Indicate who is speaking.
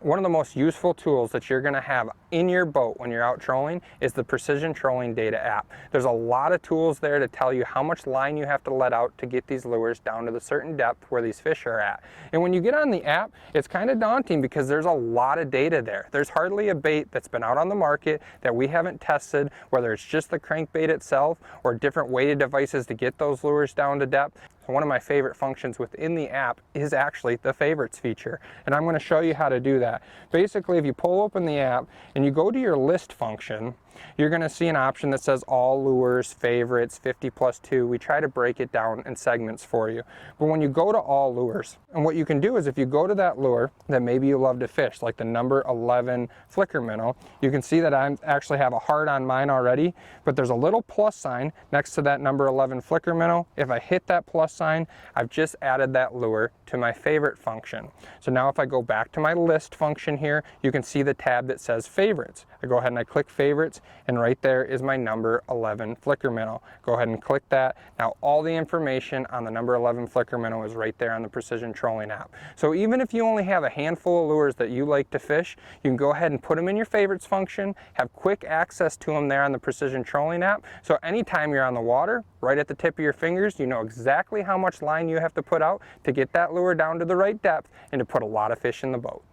Speaker 1: One of the most useful tools that you're going to have in your boat when you're out trolling is the Precision Trolling Data app. There's a lot of tools there to tell you how much line you have to let out to get these lures down to the certain depth where these fish are at. And when you get on the app, it's kind of daunting because there's a lot of data there. There's hardly a bait that's been out on the market that we haven't tested, whether it's just the crankbait itself or different weighted devices to get those lures down to depth. So one of my favorite functions within the app is actually the favorites feature, and I'm going to show you how to do that. Basically, if you pull open the app and you go to your list function, you're going to see an option that says all lures, favorites, 50+2. We try to break it down in segments for you. But when you go to all lures, and what you can do is if you go to that lure that maybe you love to fish, like the number 11 flicker minnow, you can see that I actually have a heart on mine already, but there's a little plus sign next to that number 11 flicker minnow. If I hit that plus sign, I've just added that lure to my favorite function. So now if I go back to my list function here, you can see the tab that says favorites. I go ahead and I click favorites, and right there is my number 11 flicker minnow. Go ahead and click that. Now all the information on the number 11 flicker minnow is right there on the Precision Trolling app. So even if you only have a handful of lures that you like to fish, you can go ahead and put them in your favorites function, have quick access to them there on the Precision Trolling app. So anytime you're on the water, right at the tip of your fingers, you know exactly how much line you have to put out to get that lure down to the right depth and to put a lot of fish in the boat.